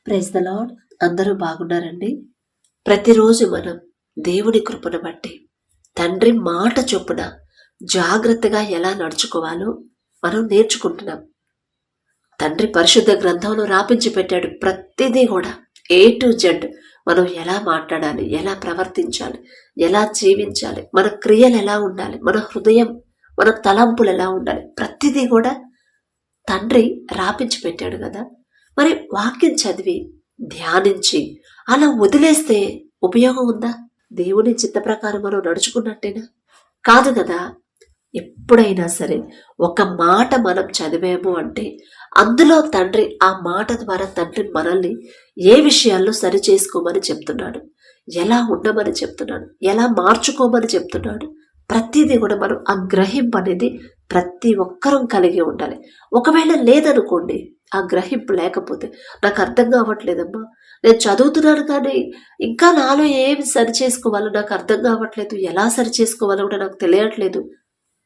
Praise the lord. అందరూ బాగున్నారండి? ప్రతిరోజు మనం దేవుని కృపను బట్టి తండ్రి మాట చొప్పున జాగ్రత్తగా ఎలా నడుచుకోవాలో మనం నేర్చుకుంటున్నాం. తండ్రి పరిశుద్ధ గ్రంథంలో రాపించి పెట్టాడు. ప్రతిదీ కూడా A to Z మనం ఎలా మాట్లాడాలి, ఎలా ప్రవర్తించాలి, ఎలా జీవించాలి, మన క్రియలు ఎలా ఉండాలి, మన హృదయం, మన తలంపులు ఎలా ఉండాలి, ప్రతిదీ కూడా తండ్రి రాపించి పెట్టాడు కదా. మరి వాక్యం చదివి ధ్యానించి అలా వదిలేస్తే ఉపయోగం ఉందా? దేవుని చిత్త ప్రకారం మనం నడుచుకున్నట్టేనా? కాదు కదా. ఎప్పుడైనా సరే ఒక మాట మనం చదివాము అంటే అందులో తండ్రి ఆ మాట ద్వారా తండ్రి మనల్ని ఏ విషయాల్లో సరి చేసుకోమని చెప్తున్నాడు, ఎలా ఉండమని చెప్తున్నాడు, ఎలా మార్చుకోమని చెప్తున్నాడు. ప్రతిదీ కూడా మనం ఆ గ్రహింపు అనేది ప్రతి ఒక్కరం కలిగి ఉండాలి. ఒకవేళ లేదనుకోండి, ఆ గ్రహింపు లేకపోతే నాకు అర్థం కావట్లేదమ్మా, నేను చదువుతున్నాను కానీ ఇంకా నాలో ఏమి సరి చేసుకోవాలో నాకు అర్థం కావట్లేదు, ఎలా సరి చేసుకోవాలో కూడా నాకు తెలియట్లేదు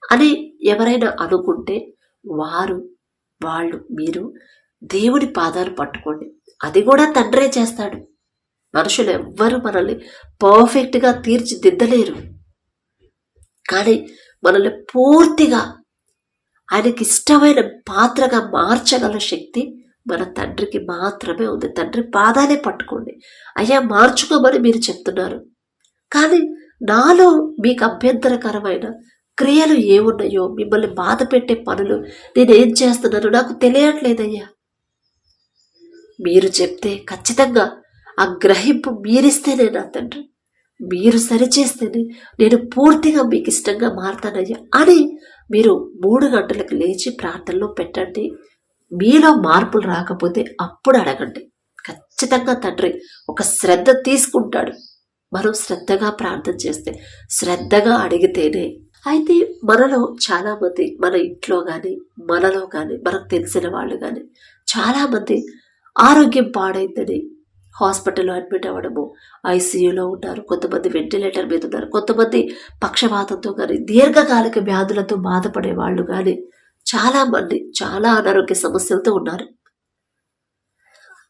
అని ఎవరైనా అనుకుంటే మీరు దేవుడి పాదాలు పట్టుకోండి. అది కూడా తండ్రే చేస్తాడు. మనుషులు ఎవ్వరు మనల్ని పర్ఫెక్ట్గా తీర్చిదిద్దలేరు. కానీ మనల్ని పూర్తిగా ఆయనకి ఇష్టమైన పాత్రగా మార్చగల శక్తి మన తండ్రికి మాత్రమే ఉంది. తండ్రి పాదాలే పట్టుకోండి. అయ్యా మార్చుకోమని మీరు చెప్తున్నారు, కానీ నాలో మీకు అభ్యంతరకరమైన క్రియలు ఏమున్నాయో, మిమ్మల్ని బాధ పెట్టే పనులు నేనేం చేస్తున్నానో నాకు తెలియట్లేదయ్యా. మీరు చెప్తే ఖచ్చితంగా ఆ గ్రహింపు మీరిస్తేనే నా తండ్రి, మీరు సరిచేస్తేనే నేను పూర్తిగా మీకు ఇష్టంగా మారతానయ్యా అని మీరు 3 గంటలకు లేచి ప్రార్థనలో పెట్టండి. మీలో మార్పులు రాకపోతే అప్పుడు అడగండి. ఖచ్చితంగా తండ్రి ఒక శ్రద్ధ తీసుకుంటాడు. మనం శ్రద్ధగా ప్రార్థన చేస్తే, శ్రద్ధగా అడిగితేనే. అయితే మనలో చాలామంది, మన ఇంట్లో కానీ మనలో కానీ మనకు తెలిసిన వాళ్ళు కానీ చాలామంది ఆరోగ్యం పాడైందని హాస్పిటల్లో అడ్మిట్ అవ్వడము, ఐసీయూలో ఉన్నారు, కొంతమంది వెంటిలేటర్ మీద ఉన్నారు, కొంతమంది పక్షవాతంతో కానీ దీర్ఘకాలిక వ్యాధులతో బాధపడే వాళ్ళు కానీ చాలామంది చాలా అనారోగ్య సమస్యలతో ఉన్నారు.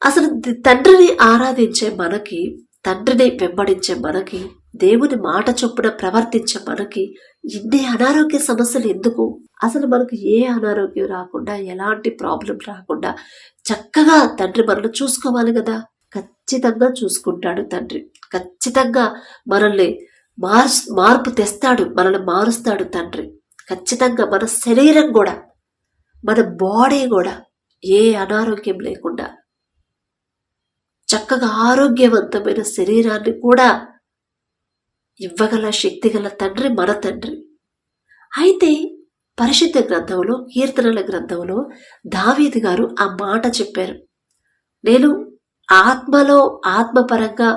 అసలు తండ్రిని ఆరాధించే మనకి, తండ్రిని వెంబడించే మనకి, దేవుని మాట చొప్పున ప్రవర్తించే మనకి ఇన్ని అనారోగ్య సమస్యలు ఎందుకు? అసలు మనకు ఏ అనారోగ్యం రాకుండా, ఎలాంటి ప్రాబ్లం రాకుండా చక్కగా తండ్రి మనల్ని చూసుకోవాలి కదా. ఖచ్చితంగా చూసుకుంటాడు తండ్రి. ఖచ్చితంగా మనల్ని మార్పు తెస్తాడు, మనల్ని మారుస్తాడు తండ్రి. ఖచ్చితంగా మన శరీరం కూడా, మన బాడీ కూడా ఏ అనారోగ్యం లేకుండా చక్కగా ఆరోగ్యవంతమైన శరీరాన్ని కూడా ఇవ్వగల శక్తి గల తండ్రి మన తండ్రి. అయితే పరిశుద్ధ గ్రంథంలో, కీర్తనల గ్రంథంలో దావీదు గారు ఆ మాట చెప్పారు. నేను ఆత్మలో, ఆత్మపరంగా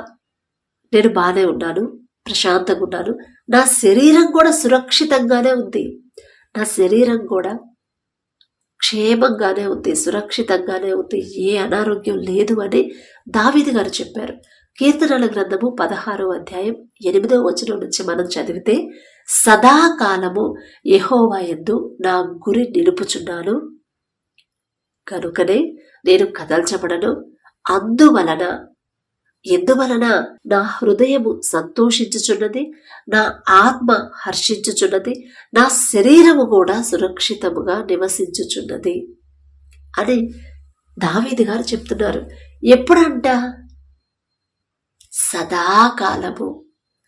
నేను బాగానే ఉన్నాను, ప్రశాంతంగా ఉన్నాను, నా శరీరం కూడా సురక్షితంగానే ఉంది, నా శరీరం కూడా క్షేమంగానే ఉంది, సురక్షితంగానే ఉంది, ఏ అనారోగ్యం లేదు అని దావీదు గారు చెప్పారు. కీర్తనల గ్రంథము 16వ అధ్యాయం 8వ వచనం నుంచి మనం చదివితే, సదాకాలము యెహోవా యందు నా గురి నిలుపుచున్నాను, కనుకనే నేను కదల్చబడను. ఎందువలన నా హృదయము సంతోషించుచున్నది, నా ఆత్మ హర్షించుచున్నది, నా శరీరము కూడా సురక్షితముగా నివసించుచున్నది అని దావీదు గారు చెప్తున్నారు. ఎప్పుడంట? సదాకాలము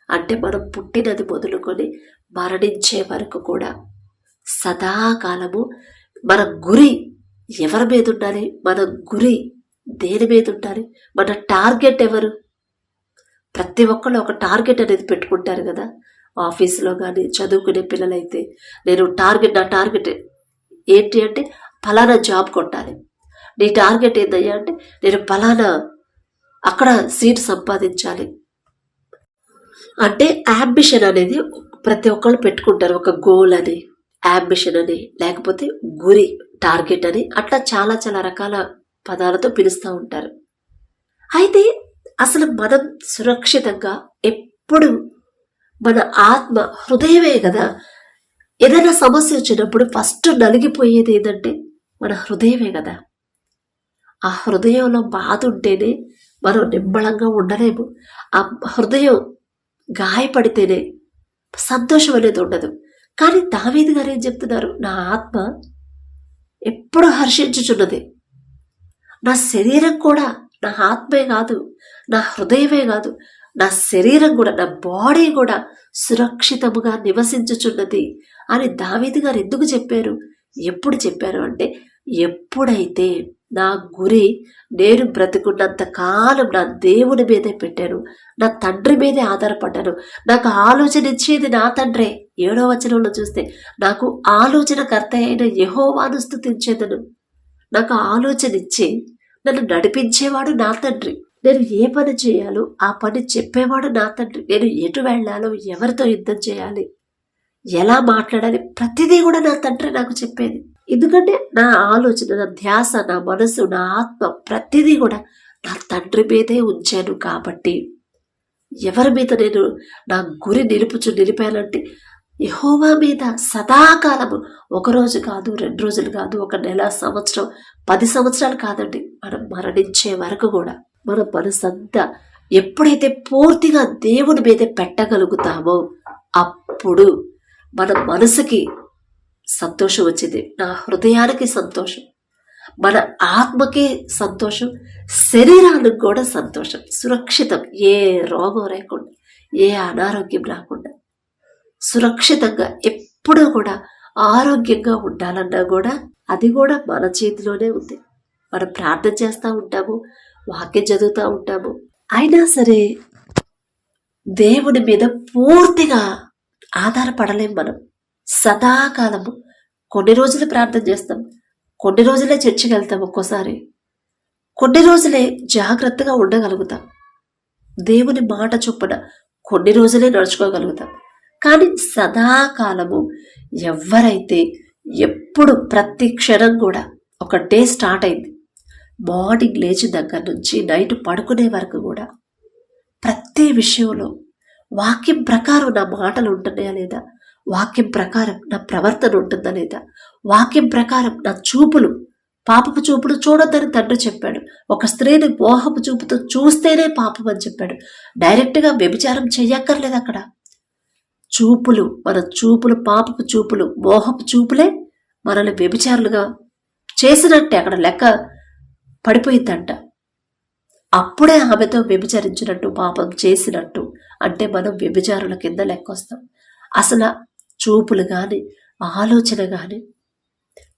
అంటే మనం పుట్టినది మొదలుకొని మరణించే వరకు కూడా సదాకాలము మన గురి ఎవరి మీద ఉండాలి? మన గురి దేని మీద ఉండాలి? మన టార్గెట్ ఎవరు? ప్రతి ఒక్కళ్ళు ఒక టార్గెట్ అనేది పెట్టుకుంటారు కదా. ఆఫీసులో కానీ చదువుకునే పిల్లలైతే నా టార్గెట్ ఏంటి అంటే ఫలానా జాబ్ కొట్టాలి. నీ టార్గెట్ ఏందయ్యా అంటే నేను ఫలానా అక్కడ సీట్ సంపాదించాలి అంటే యాంబిషన్ అనేది ప్రతి ఒక్కళ్ళు పెట్టుకుంటారు. ఒక గోల్ అని, యాంబిషన్ అని, లేకపోతే గురి, టార్గెట్ అని, అట్లా చాలా చాలా రకాల పదాలతో పిలుస్తూ ఉంటారు. అయితే అసలు మనం సురక్షితంగా ఎప్పుడు మన ఆత్మ, హృదయమే కదా. ఏదైనా సమస్య వచ్చినప్పుడు ఫస్ట్ నలిగిపోయేది ఏంటంటే మన హృదయమే కదా. ఆ హృదయంలో బాధ ఉంటేనే మనం నిమ్మళంగా ఉండలేము. ఆ హృదయం గాయపడితేనే సంతోషం అనేది ఉండదు. కానీ దావీదు గారు ఏం చెప్తున్నారు, నా ఆత్మ ఎప్పుడు హర్షించుచున్నది, నా శరీరం కూడా, నా ఆత్మే కాదు, నా హృదయమే కాదు, నా శరీరం కూడా, నా బాడీ కూడా సురక్షితముగా నివసించుచున్నది అని దావీదు గారు ఎందుకు చెప్పారు? ఎప్పుడు చెప్పారు అంటే, ఎప్పుడైతే నా గురి నేను బ్రతికున్నంత కాలం నా దేవుని మీదే పెట్టాను, నా తండ్రి మీదే ఆధారపడ్డాను. నాకు ఆలోచన ఇచ్చేది నా తండ్రే. 7వ వచనంలో చూస్తే, నాకు ఆలోచనకర్త అయిన యెహోవాను స్తుతించేదను. నాకు ఆలోచన ఇచ్చి నన్ను నడిపించేవాడు నా తండ్రి. నేను ఏ పని చేయాలో ఆ పని చెప్పేవాడు నా తండ్రి. నేను ఎటు వెళ్ళాలో, ఎవరితో యుద్ధం చేయాలి, ఎలా మాట్లాడాలి, ప్రతిదీ కూడా నా తండ్రి నాకు చెప్పేది. ఎందుకంటే నా ఆలోచన, నా ధ్యాస, నా మనసు, నా ఆత్మ ప్రతిదీ కూడా నా తండ్రి మీదే ఉంచాను. కాబట్టి ఎవరి మీద నేను నా గురి నిలిపానంటే యెహోవా మీద సదాకాలము. ఒకరోజు కాదు, 2 రోజులు కాదు, 1 నెల, సంవత్సరం, 10 సంవత్సరాలు కాదండి, మనం మరణించే వరకు కూడా మన మనసంతా ఎప్పుడైతే పూర్తిగా దేవుని మీదే పెట్టగలుగుతామో అప్పుడు మన మనసుకి సంతోషం వచ్చింది, నా హృదయానికి సంతోషం, మన ఆత్మకి సంతోషం, శరీరానికి కూడా సంతోషం, సురక్షితం. ఏ రోగం లేకుండా, ఏ అనారోగ్యం రాకుండా సురక్షితంగా ఎప్పుడూ కూడా ఆరోగ్యంగా ఉండాలన్నా కూడా అది కూడా మన చేతిలోనే ఉంది. మనం ప్రార్థన చేస్తూ ఉంటాము, వాక్యం చదువుతూ ఉంటాము, అయినా సరే దేవుని మీద పూర్తిగా ఆధారపడలేం. మనం సదాకాలము కొన్ని రోజులు ప్రార్థన చేస్తాం, కొన్ని రోజులే చర్చికి వెళ్తాం, ఒక్కోసారి కొన్ని రోజులే జాగ్రత్తగా ఉండగలుగుతాం, దేవుని మాట చొప్పున కొన్ని రోజులే నడుచుకోగలుగుతాం. కానీ సదాకాలము ఎవరైతే ఎప్పుడు ప్రతి క్షణం కూడా, ఒక డే స్టార్ట్ అయింది, మార్నింగ్ లేచిన దగ్గర నుంచి నైట్ పడుకునే వరకు కూడా ప్రతి విషయంలో వాక్యం ప్రకారం నా మాటలు ఉంటున్నాయా లేదా, వాక్యం ప్రకారం నా ప్రవర్తన ఉంటుందా లేదా, వాక్యం ప్రకారం నా చూపులు, పాపపు చూపులు చూడొద్దని తండ్రి చెప్పాడు. ఒక స్త్రీని మోహపు చూపుతో చూస్తేనే పాపం అని చెప్పాడు. డైరెక్ట్గా వ్యభిచారం చెయ్యక్కర్లేదు అక్కడ. చూపులు, మన చూపులు, పాపపు చూపులు, మోహపు చూపులే మనల్ని వ్యభిచారులుగా చేసినట్టే అక్కడ లెక్క పడిపోయిందంట. అప్పుడే ఆమెతో వ్యభిచరించినట్టు, పాపం చేసినట్టు, అంటే మనం వ్యభిచారుల కింద లెక్కొస్తాం. అసలు చూపులు కానీ, ఆలోచన కానీ,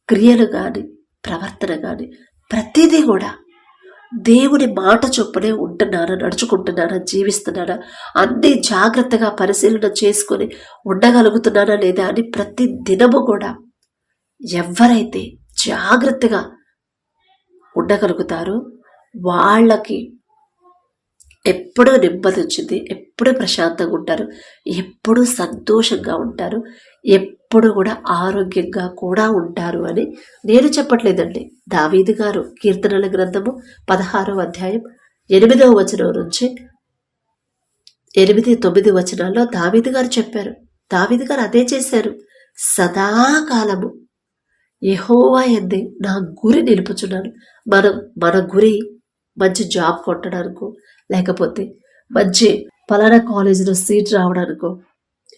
క్రియలు కానీ, ప్రవర్తన కానీ ప్రతిదీ కూడా దేవుని మాట చొప్పునే ఉంటున్నారా, నడుచుకుంటున్నారా, జీవిస్తున్నారా, అన్నీ జాగ్రత్తగా పరిశీలన చేసుకొని ఉండగలుగుతున్నారా లేదా అని ప్రతి దినము కూడా ఎవరైతే జాగ్రత్తగా ఉండగలుగుతారో వాళ్ళకి ఎప్పుడూ నెమ్మది వచ్చింది, ఎప్పుడూ ప్రశాంతంగా ఉంటారు, ఎప్పుడూ సంతోషంగా ఉంటారు, ఎప్పుడు కూడా ఆరోగ్యంగా కూడా ఉంటారు అని నేను చెప్పట్లేదండి. దావీదు గారు కీర్తనల గ్రంథము 16వ అధ్యాయం 8వ వచనం నుంచి 8-9 వచనాల్లో దావీదు గారు చెప్పారు. దావీదు గారు అదే చేశారు. సదాకాలము యెహోవా యందే నా గురి నిలుపుచున్నాను. మన గురి మంచి జాబ్ కొట్టడానికో, లేకపోతే మంచి ఫలానా కాలేజీలో సీట్ రావడానికో,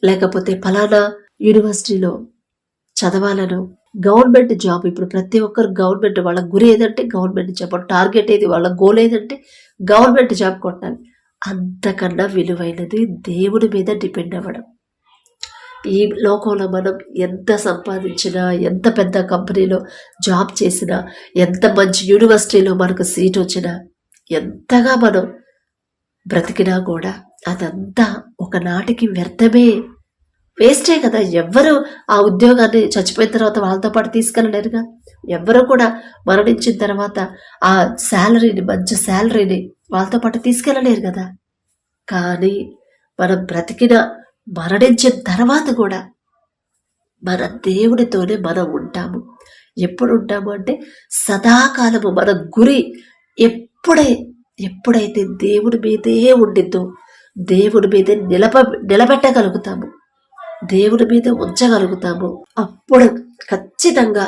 లేకపోతే ఫలానా యూనివర్సిటీలో చదవాలను, గవర్నమెంట్ జాబ్. ఇప్పుడు ప్రతి ఒక్కరు గవర్నమెంట్, వాళ్ళ గురి ఏదంటే గవర్నమెంట్ జాబ్, టార్గెట్ ఏది, వాళ్ళ గోల్ ఏదంటే గవర్నమెంట్ జాబ్ కొట్టాలి. అంతకన్నా విలువైనది దేవుడి మీద డిపెండ్ అవ్వడం. ఈ లోకంలో మనం ఎంత సంపాదించినా, ఎంత పెద్ద కంపెనీలో జాబ్ చేసినా, ఎంత మంచి యూనివర్సిటీలో మనకు సీట్ వచ్చినా, ఎంతగా మనం బ్రతికినా కూడా అదంతా ఒకనాటికి వ్యర్థమే, వేస్టే కదా. ఎవ్వరు ఆ ఉద్యోగాన్ని చచ్చిపోయిన తర్వాత వాళ్ళతో పాటు తీసుకెళ్ళలేరుగా. ఎవ్వరూ కూడా మరణించిన తర్వాత ఆ శాలరీని, మంచి శాలరీని వాళ్ళతో పాటు తీసుకెళ్ళలేరు కదా. కానీ మనం మరణించిన తర్వాత కూడా మన దేవుడితోనే మనం ఉంటాము. ఎప్పుడు ఉంటాము అంటే సదాకాలము. మన గురి ఎప్పుడైతే దేవుడి మీదే ఉండిద్దో, దేవుడి మీదే నిలబెట్టగలుగుతాము, దేవుడి మీద ఉంచగలుగుతాము, అప్పుడు ఖచ్చితంగా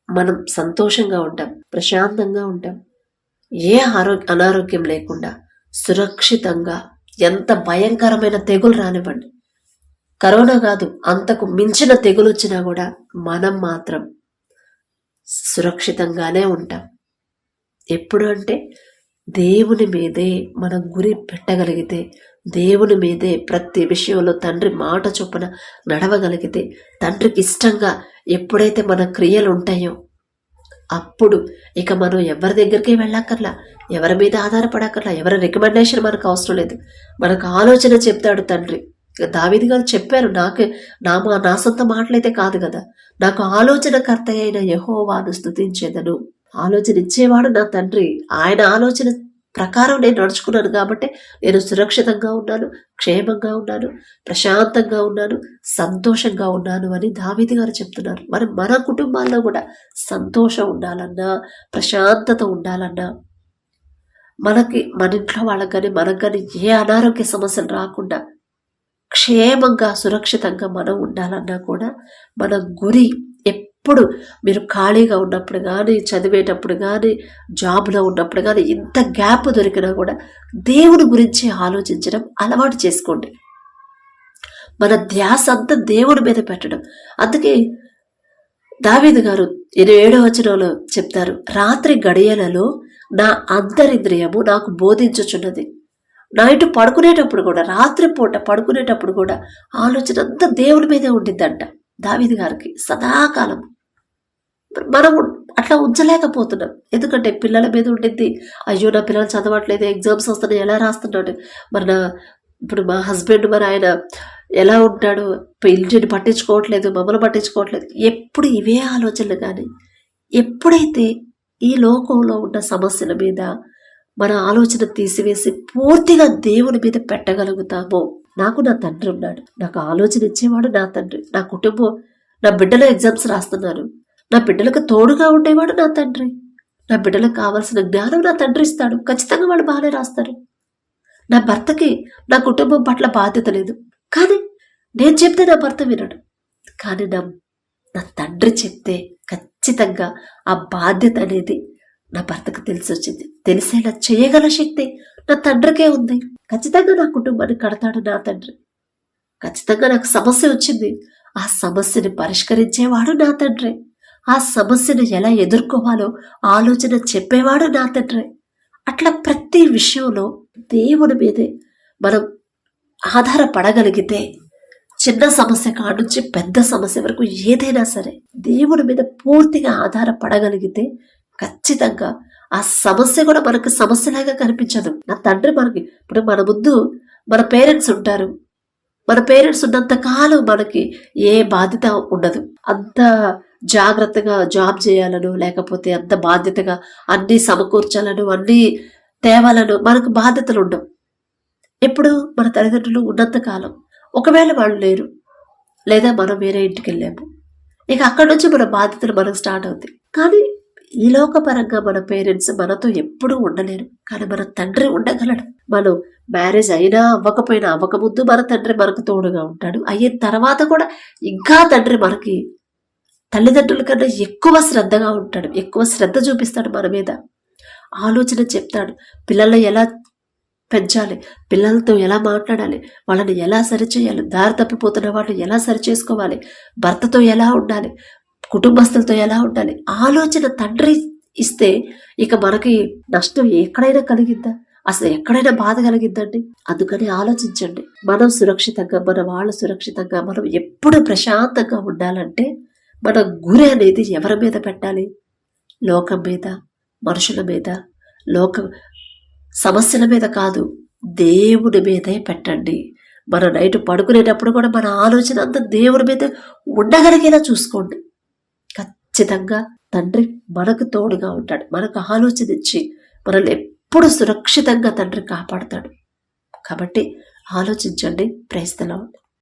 మనం సంతోషంగా ఉంటాం, ప్రశాంతంగా ఉంటాం, ఏ అనారోగ్యం లేకుండా సురక్షితంగా, ఎంత భయంకరమైన తెగులు రానివ్వండి, కరోనా కాదు అంతకు మించిన తెగులు వచ్చినా కూడా మనం మాత్రం సురక్షితంగానే ఉంటాం. ఎప్పుడు అంటే దేవుని మీదే మనం గురి పెట్టగలిగితే, దేవుని మీదే ప్రతి విషయంలో తండ్రి మాట చొప్పున నడవగలిగితే, తండ్రికి ఇష్టంగా ఎప్పుడైతే మన క్రియలు ఉంటాయో అప్పుడు ఇక మనం ఎవరి దగ్గరికి వెళ్ళక్కర్లా, ఎవరి మీద ఆధారపడక్కర్లా, ఎవరి రికమెండేషన్ మనకు అవసరం లేదు. మనకు ఆలోచన చెప్తాడు తండ్రి. దావీదు గారు చెప్పారు, నా సొంత మాటలైతే కాదు కదా, నాకు ఆలోచనకర్త అయిన యెహోవాను స్తుతించేదను. ఆలోచన ఇచ్చేవాడు నా తండ్రి. ఆయన ఆలోచన ప్రకారం నేను నడుచుకున్నాను కాబట్టి నేను సురక్షితంగా ఉన్నాను, క్షేమంగా ఉన్నాను, ప్రశాంతంగా ఉన్నాను, సంతోషంగా ఉన్నాను అని దావీదు గారు చెప్తున్నారు. మన కుటుంబాల్లో కూడా సంతోషం ఉండాలన్నా, ప్రశాంతత ఉండాలన్నా, మన ఇంట్లో వాళ్ళకి కానీ మనకు కానీ ఏ అనారోగ్య సమస్యలు రాకుండా క్షేమంగా సురక్షితంగా మనం ఉండాలన్నా కూడా మన గురి ఎప్పుడు, మీరు ఖాళీగా ఉన్నప్పుడు కానీ, చదివేటప్పుడు కానీ, జాబ్లో ఉన్నప్పుడు కానీ, ఇంత గ్యాప్ దొరికినా కూడా దేవుని గురించి ఆలోచించడం అలవాటు చేసుకోండి. మన ధ్యాస అంతా దేవుడి మీద పెట్టడం. అందుకే దావీదు గారు 7వ వచనంలో చెప్తారు, రాత్రి గడియలలో నా అంతరింద్రియము నాకు బోధించుచున్నది. నైట్ పడుకునేటప్పుడు కూడా, రాత్రిపూట పడుకునేటప్పుడు కూడా ఆలోచన అంతా దేవుడి మీదే ఉండిద్దంట దావీదు గారికి సదాకాలం. మనం అట్లా ఉంచలేకపోతున్నాం. ఎందుకంటే పిల్లల మీద ఉండింది, అయ్యో నా పిల్లలు చదవట్లేదు, ఎగ్జామ్స్ వస్తున్నాయి, ఎలా రాస్తున్నాడు, ఇప్పుడు మా హస్బెండ్ ఆయన ఎలా ఉంటాడు, ఇంటిని పట్టించుకోవట్లేదు, మమ్మల్ని పట్టించుకోవట్లేదు, ఎప్పుడు ఇవే ఆలోచనలు. కానీ ఎప్పుడైతే ఈ లోకంలో ఉన్న సమస్యల మీద మన ఆలోచన తీసివేసి పూర్తిగా దేవుని మీద పెట్టగలుగుతామో, నాకు నా తండ్రి ఉన్నాడు, నాకు ఆలోచన ఇచ్చేవాడు నా తండ్రి, నా కుటుంబం, నా బిడ్డలు ఎగ్జామ్స్ రాస్తున్నారు, నా బిడ్డలకు తోడుగా ఉండేవాడు నా తండ్రి, నా బిడ్డలకు కావాల్సిన జ్ఞానం నా తండ్రి ఇస్తాడు, ఖచ్చితంగా వాళ్ళు బాగానే రాస్తారు. నా భర్తకి నా కుటుంబం పట్ల బాధ్యత లేదు, కానీ నేను చెప్తే నా భర్త వినడు. కానీ నా తండ్రి చెప్తే ఖచ్చితంగా ఆ బాధ్యత అనేది నా భర్తకు తెలిసి వచ్చింది. తెలిసేలా చేయగల శక్తి నా తండ్రికే ఉంది. ఖచ్చితంగా నా కుటుంబాన్ని కడతాడు నా తండ్రి. ఖచ్చితంగా నాకు సమస్య వచ్చింది, ఆ సమస్యని పరిష్కరించేవాడు నా తండ్రి. ఆ సమస్యను ఎలా ఎదుర్కోవాలో ఆలోచన చెప్పేవాడు నా తండ్రి. అట్లా ప్రతి విషయంలో దేవుడి మీదే మనం ఆధారపడగలిగితే, చిన్న సమస్య కానుంచి పెద్ద సమస్య వరకు ఏదైనా సరే దేవుడి మీద పూర్తిగా ఆధారపడగలిగితే ఖచ్చితంగా ఆ సమస్య కూడా మనకు సమస్యలాగా కనిపించదు. నా తండ్రి ఇప్పుడు మన ముందు మన పేరెంట్స్ ఉంటారు. మన పేరెంట్స్ ఉన్నంత కాలం మనకి ఏ బాధ్యత ఉండదు. అంత జాగ్రత్తగా జాబ్ చేయాలను, లేకపోతే అంత బాధ్యతగా అన్ని సమకూర్చాలను, అన్ని తేవాలను మనకు బాధ్యతలు ఉండవు. ఎప్పుడు మన తల్లిదండ్రులు ఉన్నంత కాలం. ఒకవేళ వాళ్ళు లేరు, లేదా మనం వేరే ఇంటికి వెళ్ళాము, ఇక అక్కడి నుంచి మన బాధ్యతలు మనకు స్టార్ట్ అవుతాయి. కానీ ఈ లోకపరంగా మన పేరెంట్స్ మనతో ఎప్పుడూ ఉండలేరు, కానీ మన తండ్రి ఉండగలడు. మనం మ్యారేజ్ అయినా అవ్వకపోయినా, అవ్వకముందు మన తండ్రి మనకు తోడుగా ఉంటాడు, అయిన తర్వాత కూడా ఇంకా తండ్రి మనకి తల్లిదండ్రుల కన్నా ఎక్కువ శ్రద్ధగా ఉంటాడు, ఎక్కువ శ్రద్ధ చూపిస్తాడు మన మీద. ఆలోచన చెప్తాడు, పిల్లల్ని ఎలా పెంచాలి, పిల్లలతో ఎలా మాట్లాడాలి, వాళ్ళని ఎలా సరిచేయాలి, దారి తప్పిపోతున్న వాళ్ళని ఎలా సరిచేసుకోవాలి, భర్తతో ఎలా ఉండాలి, కుటుంబస్తులతో ఎలా ఉండాలి, ఆలోచన తండ్రి ఇస్తే ఇక మనకి నష్టం ఎక్కడైనా కలిగిద్దా, అసలు ఎక్కడైనా బాధ కలిగిద్దండి. అందుకని ఆలోచించండి. మనం సురక్షితంగా, మన వాళ్ళు సురక్షితంగా, మనం ఎప్పుడు ప్రశాంతంగా ఉండాలంటే మన గురి అనేది ఎవరి మీద పెట్టాలి? లోకం మీద, మనుషుల మీద, సమస్యల మీద కాదు, దేవుని మీదే పెట్టండి. మన నైట్ పడుకునేటప్పుడు కూడా మన ఆలోచన అంతా దేవుని మీద ఉండగలిగేలా చూసుకోండి. ఖచ్చితంగా తండ్రి మనకు తోడుగా ఉంటాడు, మనకు ఆలోచన ఇచ్చి మనల్ని ఎప్పుడు సురక్షితంగా తండ్రి కాపాడుతాడు. కాబట్టి ఆలోచించండి. Praise the lord.